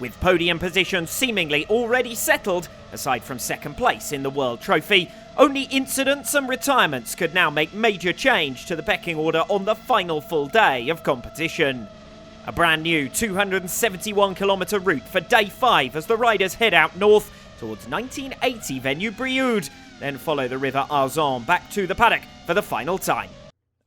With podium positions seemingly already settled, aside from second place in the World Trophy, only incidents and retirements could now make major change to the pecking order on the final full day of competition. A brand new 271-kilometre route for day 5 as the riders head out north towards 1980 venue Brioude, then follow the River Arzon back to the paddock for the final time.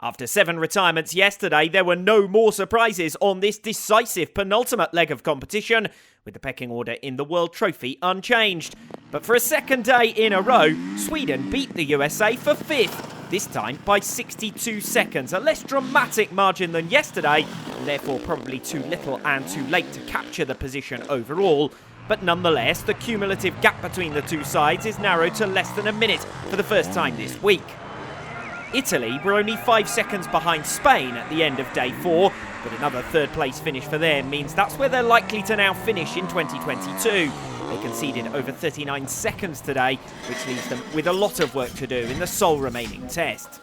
After 7 retirements yesterday, there were no more surprises on this decisive penultimate leg of competition, with the pecking order in the World Trophy unchanged. But for a second day in a row, Sweden beat the USA for 5th, this time by 62 seconds, a less dramatic margin than yesterday, and therefore probably too little and too late to capture the position overall. But nonetheless, the cumulative gap between the two sides is narrowed to less than a minute for the first time this week. Italy were only 5 seconds behind Spain at the end of day 4, but another third-place finish for them means that's where they're likely to now finish in 2022. They conceded over 39 seconds today, which leaves them with a lot of work to do in the sole remaining test.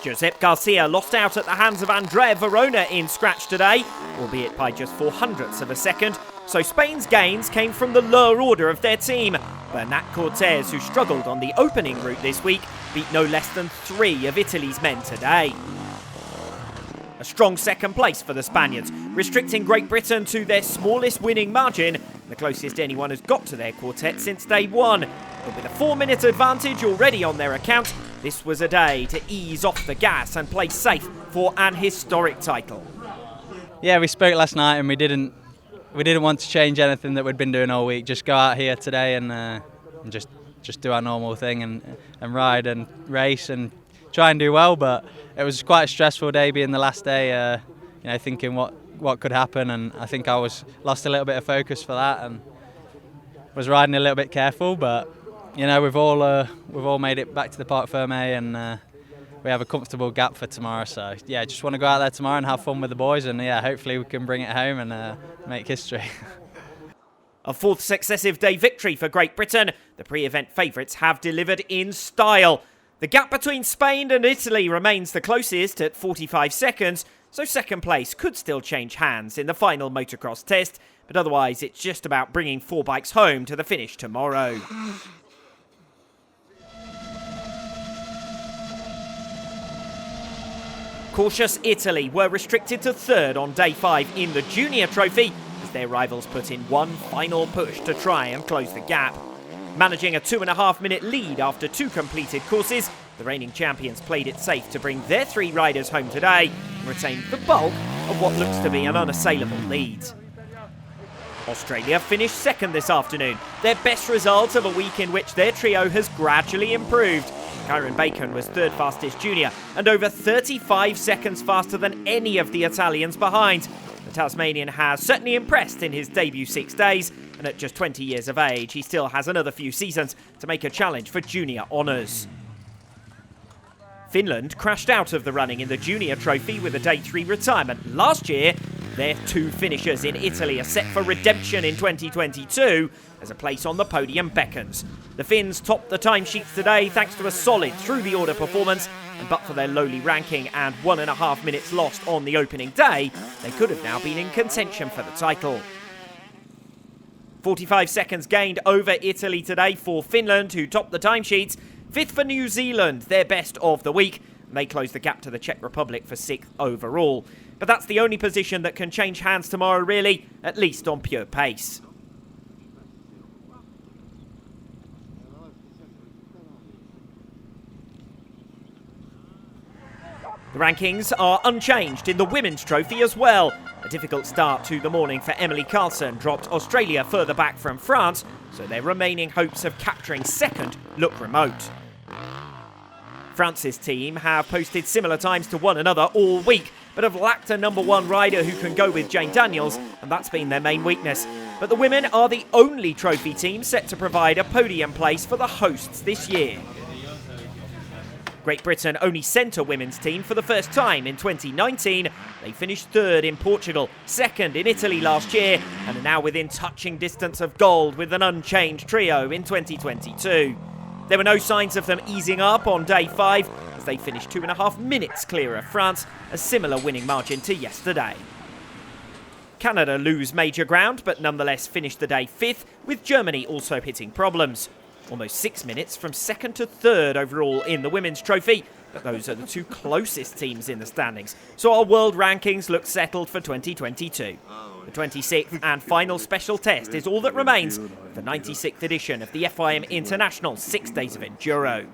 Josep Garcia lost out at the hands of Andrea Verona in scratch today, albeit by just 0.04 of a second, so Spain's gains came from the lower order of their team. Bernat Cortés, who struggled on the opening route this week, beat no less than 3 of Italy's men today. A strong second place for the Spaniards, restricting Great Britain to their smallest winning margin, the closest anyone has got to their quartet since day 1. But with a 4-minute advantage already on their account, this was a day to ease off the gas and play safe for an historic title. Yeah, we spoke last night and we didn't want to change anything that we'd been doing all week. Just go out here today and just do our normal thing and ride and race and try and do well. But it was quite a stressful day being the last day, thinking what could happen, and I think I lost a little bit of focus for that and was riding a little bit careful. But we've all made it back to the Parc Fermé, and we have a comfortable gap for tomorrow. So yeah, just want to go out there tomorrow and have fun with the boys, and yeah, hopefully we can bring it home and make history. A 4th successive day victory for Great Britain. The pre-event favourites have delivered in style. The gap between Spain and Italy remains the closest at 45 seconds, so second place could still change hands in the final motocross test, but otherwise it's just about bringing 4 bikes home to the finish tomorrow. Cautious Italy were restricted to 3rd on day 5 in the Junior Trophy, as their rivals put in one final push to try and close the gap. Managing a 2.5-minute lead after 2 completed courses, the reigning champions played it safe to bring their 3 riders home today and retain the bulk of what looks to be an unassailable lead. Australia finished 2nd this afternoon, their best result of a week in which their trio has gradually improved. Kyron Bacon was 3rd fastest junior and over 35 seconds faster than any of the Italians behind. The Tasmanian has certainly impressed in his debut 6 days, and at just 20 years of age, he still has another few seasons to make a challenge for junior honours. Finland crashed out of the running in the Junior Trophy with a day 3 retirement last year. Their 2 finishers in Italy are set for redemption in 2022 as a place on the podium beckons. The Finns topped the timesheets today thanks to a solid through-the-order performance, and but for their lowly ranking and 1.5 minutes lost on the opening day, they could have now been in contention for the title. 45 seconds gained over Italy today for Finland, who topped the timesheets. 5th for New Zealand, their best of the week. They closed the gap to the Czech Republic for 6th overall. But that's the only position that can change hands tomorrow, really, at least on pure pace. The rankings are unchanged in the Women's Trophy as well. A difficult start to the morning for Emily Carlson dropped Australia further back from France, so their remaining hopes of capturing 2nd look remote. France's team have posted similar times to one another all week, but have lacked a number 1 rider who can go with Jane Daniels, and that's been their main weakness. But the women are the only trophy team set to provide a podium place for the hosts this year. Great Britain only sent a women's team for the first time in 2019. They finished 3rd in Portugal, 2nd in Italy last year, and are now within touching distance of gold with an unchanged trio in 2022. There were no signs of them easing up on day 5, as they finished 2.5 minutes clear of France, a similar winning margin to yesterday. Canada lose major ground, but nonetheless finish the day 5th, with Germany also hitting problems. Almost 6 minutes from 2nd to 3rd overall in the Women's Trophy, but those are the 2 closest teams in the standings. So our world rankings look settled for 2022. The 26th and final special test is all that remains for the 96th edition of the FIM International 6 Days of Enduro.